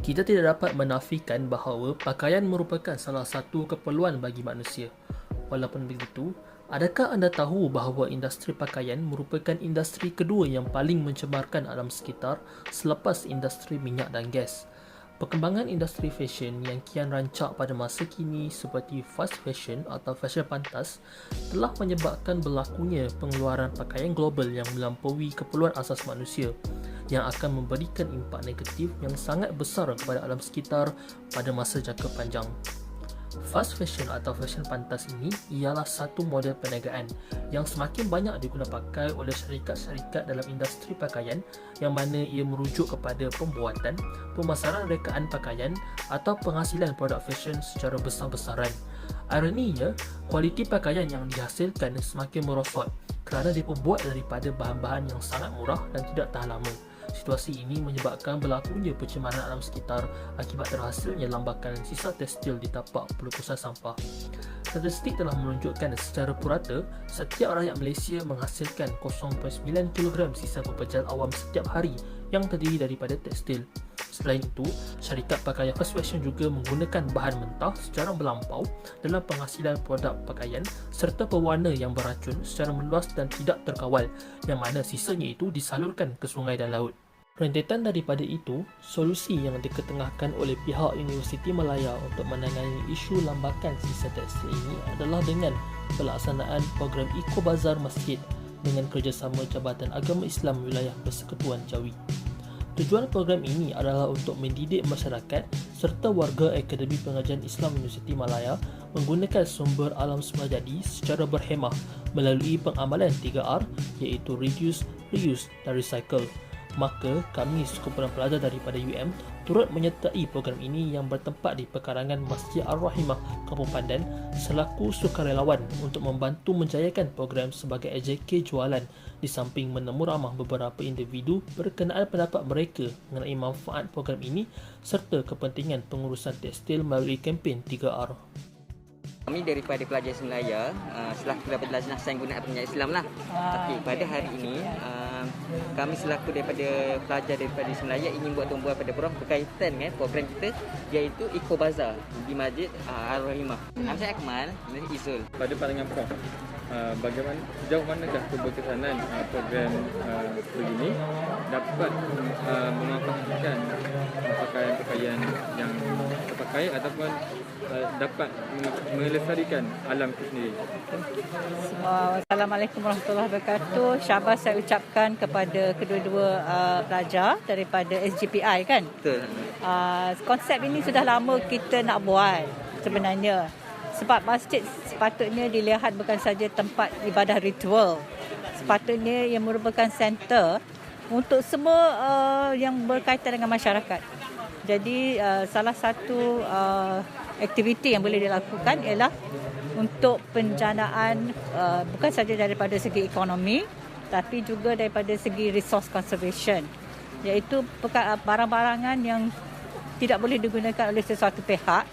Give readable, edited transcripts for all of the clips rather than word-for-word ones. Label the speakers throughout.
Speaker 1: Kita tidak dapat menafikan bahawa pakaian merupakan salah satu keperluan bagi manusia. Walaupun begitu, adakah anda tahu bahawa industri pakaian merupakan industri kedua yang paling mencemarkan alam sekitar selepas industri minyak dan gas? Perkembangan industri fashion yang kian rancak pada masa kini seperti fast fashion atau fashion pantas telah menyebabkan berlakunya pengeluaran pakaian global yang melampaui keperluan asas manusia, yang akan memberikan impak negatif yang sangat besar kepada alam sekitar pada masa jangka panjang. Fast fashion atau fashion pantas ini ialah satu model perniagaan yang semakin banyak digunakan pakai oleh syarikat-syarikat dalam industri pakaian, yang mana ia merujuk kepada pembuatan, pemasaran rekaan pakaian atau penghasilan produk fashion secara besar-besaran. Ironinya, kualiti pakaian yang dihasilkan semakin merosot kerana diperbuat daripada bahan-bahan yang sangat murah dan tidak tahan lama. Situasi ini menyebabkan berlakunya pencemaran alam sekitar akibat terhasilnya lambakan sisa tekstil di tapak pelukusan sampah. Statistik telah menunjukkan secara purata setiap rakyat Malaysia menghasilkan 0.9 kg sisa pepejal awam setiap hari yang terdiri daripada tekstil. Selain itu, syarikat pakaian fast fashion juga menggunakan bahan mentah secara melampau dalam penghasilan produk pakaian serta pewarna yang beracun secara meluas dan tidak terkawal, yang mana sisanya itu disalurkan ke sungai dan laut. Rentetan daripada itu, solusi yang diketengahkan oleh pihak Universiti Malaya untuk menangani isu lambakan sisa tekstil ini adalah dengan pelaksanaan program Eco Bazar Masjid dengan kerjasama Jabatan Agama Islam Wilayah Persekutuan Jawi. Tujuan program ini adalah untuk mendidik masyarakat serta warga Akademi Pengajian Islam Universiti Malaya menggunakan sumber alam semula jadi secara berhemah melalui pengamalan 3R, iaitu Reduce, Reuse dan Recycle. Maka kami sekumpulan pelajar daripada UM turut menyertai program ini yang bertempat di pekarangan Masjid Ar-Rahimah, Kampung Pandan selaku sukarelawan untuk membantu menjayakan program sebagai AJK jualan, di samping menemu ramah beberapa individu berkenaan pendapat mereka mengenai manfaat program ini serta kepentingan pengurusan tekstil melalui kempen 3R.
Speaker 2: Kami daripada pelajar Semelaya, selaku dapat lajnah sains guna pengajian Islam lah. Okey, pada hari ini kami selaku daripada pelajar daripada Semelaya ingin buat tumbuhan pada Prof berkaitan dengan program kita, iaitu Eco Bazar di Masjid Ar-Rahimah. Nama saya Akmal, dari Izul.
Speaker 3: Pada pandangan Prof, bagaimana, sejauh manakah keberkesanan program begini dapat memanfaatkan pakaian-pakaian yang terpakai ataupun dapat melestarikan alam itu sendiri?
Speaker 4: Assalamualaikum warahmatullahi wabarakatuh. Syabas saya ucapkan kepada kedua-dua pelajar daripada SGPI kan.
Speaker 2: Betul.
Speaker 4: Konsep ini sudah lama kita nak buat sebenarnya. Sebab masjid sepatutnya dilihat bukan saja tempat ibadah ritual. Sepatutnya ia merupakan center untuk semua yang berkaitan dengan masyarakat. Jadi salah satu aktiviti yang boleh dilakukan ialah untuk penjanaan bukan saja daripada segi ekonomi tapi juga daripada segi resource conservation, iaitu barang-barangan yang tidak boleh digunakan oleh sesuatu pihak,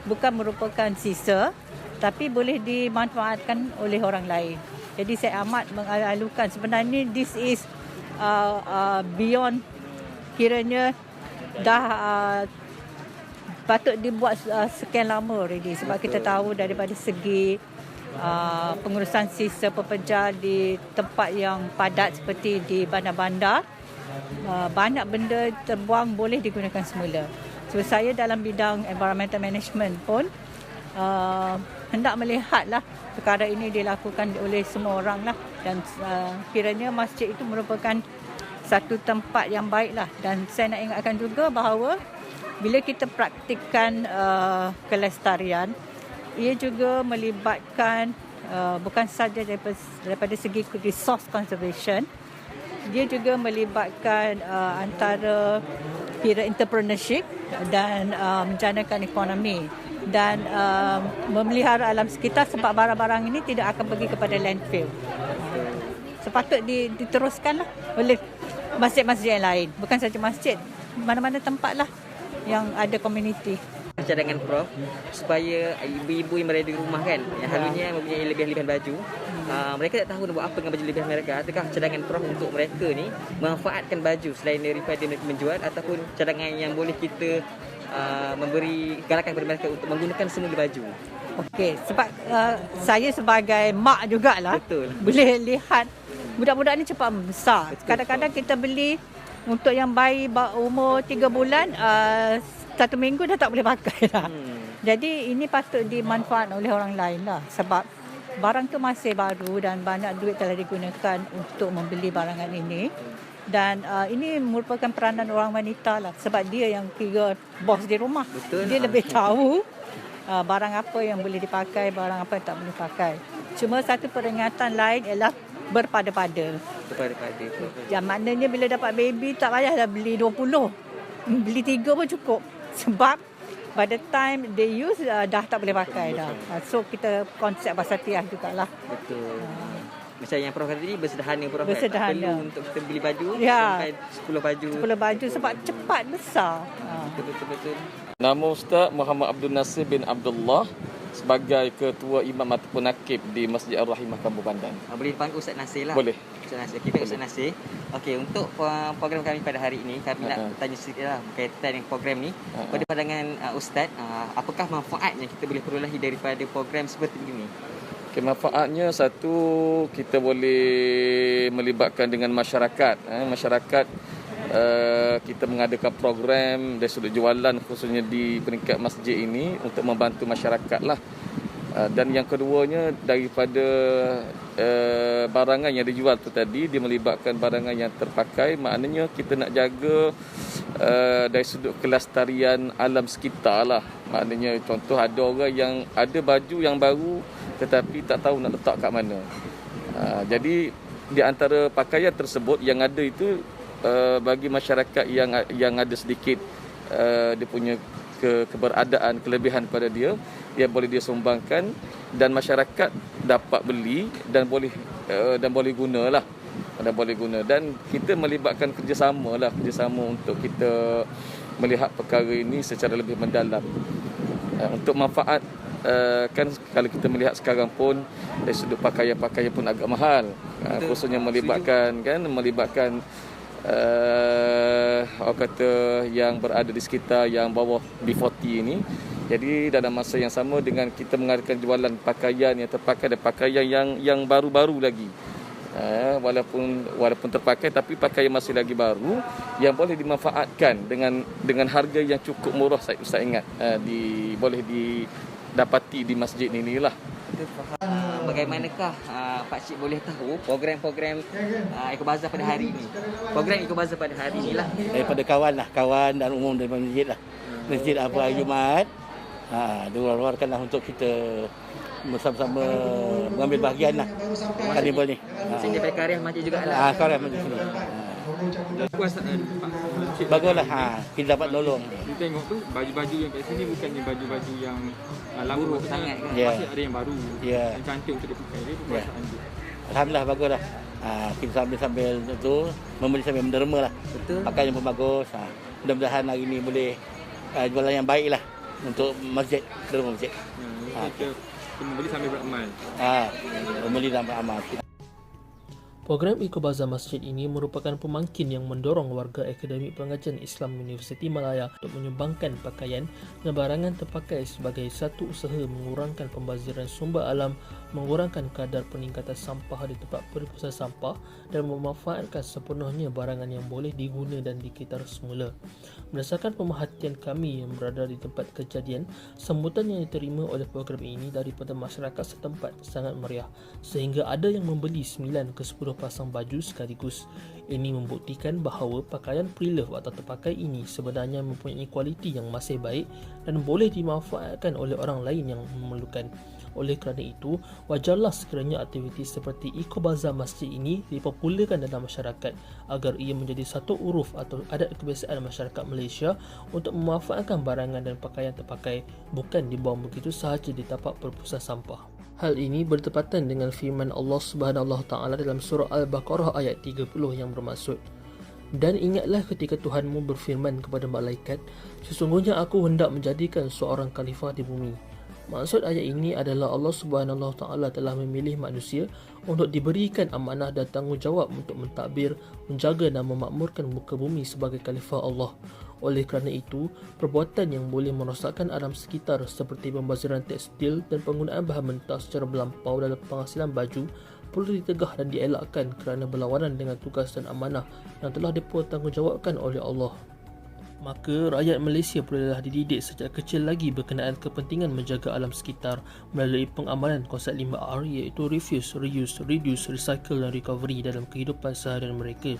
Speaker 4: bukan merupakan sisa tapi boleh dimanfaatkan oleh orang lain. Jadi saya amat mengalu-alukan, sebenarnya this is beyond, kiranya dah patut dibuat sekian lama already, sebab kita tahu daripada segi pengurusan sisa pepejal di tempat yang padat seperti di bandar-bandar, banyak benda terbuang boleh digunakan semula. So saya dalam bidang environmental management pun hendak melihatlah perkara ini dilakukan oleh semua orang lah, dan kiranya masjid itu merupakan satu tempat yang baiklah. Dan saya nak ingatkan juga bahawa bila kita praktikkan kelestarian, ia juga melibatkan bukan sahaja daripada segi resource conservation, dia juga melibatkan antara kira entrepreneurship dan menjanakan ekonomi dan memelihara alam sekitar, sebab barang-barang ini tidak akan pergi kepada landfill. Sepatut diteruskanlah oleh masjid-masjid yang lain, bukan saja masjid, mana-mana tempat lah yang ada komuniti.
Speaker 2: Cadangan Prof supaya ibu-ibu yang berada di rumah kan, yang halunya mempunyai lebih-lebihan baju, mereka tak tahu nak buat apa dengan baju lebihan mereka. Adakah cadangan Prof untuk mereka ni memanfaatkan baju selain daripada mereka menjual, ataupun cadangan yang boleh kita memberi galakan kepada mereka untuk menggunakan semula baju?
Speaker 4: Okey, sebab saya sebagai mak jugalah.
Speaker 2: Betul.
Speaker 4: Boleh lihat budak-budak ni cepat membesar.
Speaker 2: Betul.
Speaker 4: Kadang-kadang kita beli untuk yang bayi umur 3 bulan, 1 minggu dah tak boleh pakai dah. Jadi ini patut dimanfaatkan oleh orang lain lah, sebab barang tu masih baru dan banyak duit telah digunakan untuk membeli barangan ini. Dan ini merupakan peranan orang wanita lah, sebab dia yang kira bos di rumah.
Speaker 2: Betul.
Speaker 4: Dia lebih tahu barang apa yang boleh dipakai, barang apa yang tak boleh pakai. Cuma satu peringatan lain ialah berpada-pada.
Speaker 2: Berpada-pada.
Speaker 4: Yang maknanya bila dapat baby tak payahlah beli 20. Beli 3 pun cukup. Sebab by the time they use dah tak boleh pakai dah. So kita konsep wasatiyah jugalah.
Speaker 2: Betul. Macam yang Prof kata tadi, bersederhana Prof.
Speaker 4: Bersederhana.
Speaker 2: Tak perlu untuk kita beli baju
Speaker 4: Ya.
Speaker 2: sampai 10 baju.
Speaker 4: 10 baju sebab cepat besar.
Speaker 2: Betul.
Speaker 5: Nama Ustaz Muhammad Abdul Nasir bin Abdullah sebagai Ketua Imam ataupun Nakib di Masjid Ar-Rahimah Kampung Pandan.
Speaker 2: Boleh dipanggil Ustaz Nasir lah.
Speaker 5: Boleh.
Speaker 2: Ustaz Nasir. Kita Ustaz Nasir. Okey, untuk program kami pada hari ini, kami nak tanya sedikit lah berkaitan dengan program ni. Pada pandangan Ustaz, apakah manfaatnya kita boleh perolehi daripada program seperti ini?
Speaker 5: Okay, manfaatnya satu, kita boleh melibatkan dengan masyarakat. Masyarakat kita mengadakan program dari sudut jualan khususnya di peringkat masjid ini untuk membantu masyarakat lah. Dan yang keduanya daripada barangan yang dijual tu tadi, dia melibatkan barangan yang terpakai. Maknanya kita nak jaga dari sudut kelestarian alam sekitar lah. Maknanya contoh ada orang yang ada baju yang baru tetapi tak tahu nak letak kat mana. Jadi di antara pakaian tersebut yang ada itu bagi masyarakat yang ada sedikit dia punya keberadaan, kelebihan pada dia boleh dia sumbangkan dan masyarakat dapat beli dan boleh gunalah. Dan boleh guna, dan kita melibatkan kerjasama untuk kita melihat perkara ini secara lebih mendalam untuk manfaat. Kan kalau kita melihat sekarang pun dari sudut pakaian pun agak mahal, khususnya melibatkan orang kata yang berada di sekitar yang bawah B40 ini. Jadi dalam masa yang sama dengan kita mengadakan jualan pakaian yang terpakai dan pakaian yang baru-baru lagi, walaupun terpakai tapi pakaian masih lagi baru yang boleh dimanfaatkan dengan harga yang cukup murah. Saya ingat boleh didapati di masjid ini lah.
Speaker 2: Bagaimanakah Pak Cik boleh tahu program-program Eco-Bazaar pada hari ini? Program Eco-Bazaar pada hari ini lah.
Speaker 6: Daripada kawan dan umum daripada masjid lah. Masjid apa hari Jumaat, luar-luarkanlah untuk kita bersama-sama mengambil bahagian lah karnival ni.
Speaker 2: Sehingga daripada karya masjid juga lah.
Speaker 6: Karya masjid sini.
Speaker 3: Puasaan
Speaker 6: Baguslah, kita dapat tolong.
Speaker 3: Kita tengok tu baju-baju yang kat sini bukannya baju-baju yang lama
Speaker 2: Buruk sangat kan?
Speaker 6: Ya.
Speaker 3: Masih ada yang baru, yang cantik untuk dipakai. Dia puasaan tu.
Speaker 6: Alhamdulillah baguslah. Kita sambil tu membeli sambil menderma lah.
Speaker 2: Betul.
Speaker 6: Pakaian pun bagus. Mudah-mudahan hari ni boleh jualan yang baik lah untuk masjid, derma masjid.
Speaker 3: Kita membeli sambil beramal.
Speaker 6: Membeli dan beramal.
Speaker 1: Program Eco-Bazaar Masjid ini merupakan pemangkin yang mendorong warga Akademik Pengajian Islam Universiti Malaya untuk menyumbangkan pakaian dan barangan terpakai sebagai satu usaha mengurangkan pembaziran sumber alam, mengurangkan kadar peningkatan sampah di tempat perpisahan sampah dan memanfaatkan sepenuhnya barangan yang boleh diguna dan dikitar semula. Berdasarkan pemerhatian kami yang berada di tempat kejadian, sambutan yang diterima oleh program ini daripada masyarakat setempat sangat meriah sehingga ada yang membeli 9 ke 10 pasang baju sekaligus. Ini membuktikan bahawa pakaian pre-love atau terpakai ini sebenarnya mempunyai kualiti yang masih baik dan boleh dimanfaatkan oleh orang lain yang memerlukan. Oleh kerana itu, wajarlah sekiranya aktiviti seperti Eco-Bazaar Masjid ini dipopularkan dalam masyarakat agar ia menjadi satu uruf atau adat kebiasaan masyarakat Malaysia untuk memanfaatkan barangan dan pakaian terpakai, bukan dibuang begitu sahaja di tapak perpusat sampah. Hal ini bertepatan dengan firman Allah Subhanahu Taala dalam surah Al-Baqarah ayat 30 yang bermaksud, "Dan ingatlah ketika Tuhanmu berfirman kepada malaikat, sesungguhnya aku hendak menjadikan seorang khalifah di bumi. Maksud ayat ini adalah Allah Subhanahu Taala telah memilih manusia untuk diberikan amanah dan tanggungjawab untuk mentadbir, menjaga dan memakmurkan muka bumi sebagai khalifah Allah. Oleh kerana itu, perbuatan yang boleh merosakkan alam sekitar seperti pembaziran tekstil dan penggunaan bahan mentah secara melampau dalam penghasilan baju perlu ditegah dan dielakkan kerana berlawanan dengan tugas dan amanah yang telah dipertanggungjawabkan oleh Allah. Maka rakyat Malaysia perlulah dididik sejak kecil lagi berkenaan kepentingan menjaga alam sekitar melalui pengamalan konsep 5R iaitu refuse, reuse, reduce, recycle dan recovery dalam kehidupan seharian mereka.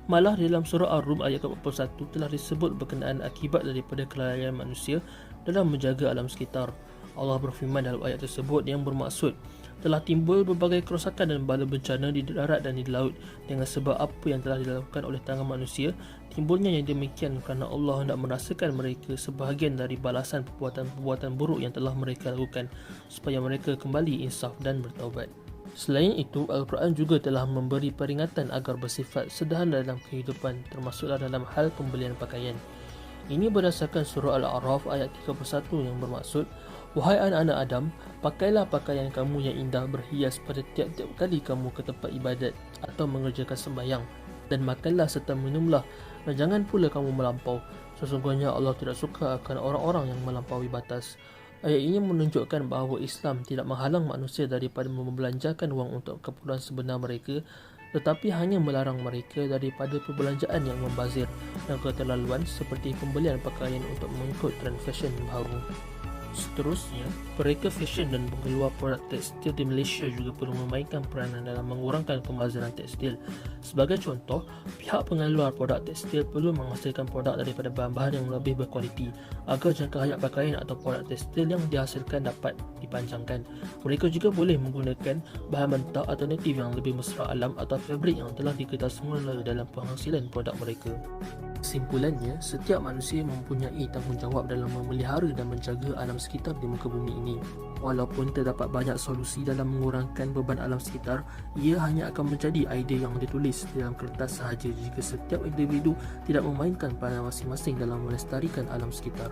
Speaker 1: Malah dalam surah Ar-Rum ayat ke-41 telah disebut berkenaan akibat daripada kelalaian manusia dalam menjaga alam sekitar. Allah berfirman dalam ayat tersebut yang bermaksud telah timbul berbagai kerosakan dan bala bencana di darat dan di laut dengan sebab apa yang telah dilakukan oleh tangan manusia. Timbulnya yang demikian kerana Allah hendak merasakan mereka sebahagian dari balasan perbuatan-perbuatan buruk yang telah mereka lakukan supaya mereka kembali insaf dan bertaubat. Selain itu, Al-Quran juga telah memberi peringatan agar bersifat sederhana dalam kehidupan, termasuklah dalam hal pembelian pakaian. Ini berdasarkan surah Al-A'raf ayat 31 yang bermaksud, "Wahai anak-anak Adam, pakailah pakaian kamu yang indah berhias pada tiap-tiap kali kamu ke tempat ibadat atau mengerjakan sembahyang, dan makanlah serta minumlah, dan jangan pula kamu melampau. Sesungguhnya Allah tidak suka akan orang-orang yang melampaui batas." Ayat ini menunjukkan bahawa Islam tidak menghalang manusia daripada membelanjakan wang untuk keperluan sebenar mereka, tetapi hanya melarang mereka daripada perbelanjaan yang membazir dan keterlaluan seperti pembelian pakaian untuk mengikut trend fashion baru. Seterusnya, mereka fashion dan pengeluar produk tekstil di Malaysia juga perlu memainkan peranan dalam mengurangkan pembaziran tekstil. Sebagai contoh, pihak pengeluar produk tekstil perlu menghasilkan produk daripada bahan-bahan yang lebih berkualiti agar jangka hayat pakaian atau produk tekstil yang dihasilkan dapat dipanjangkan. Mereka juga boleh menggunakan bahan mentah alternatif yang lebih mesra alam atau fabrik yang telah diketar semula dalam penghasilan produk mereka. Kesimpulannya, setiap manusia mempunyai tanggungjawab dalam memelihara dan menjaga alam sekitar di muka bumi ini. Walaupun terdapat banyak solusi dalam mengurangkan beban alam sekitar, ia hanya akan menjadi idea yang ditulis dalam kertas sahaja jika setiap individu tidak memainkan peranan masing-masing dalam melestarikan alam sekitar.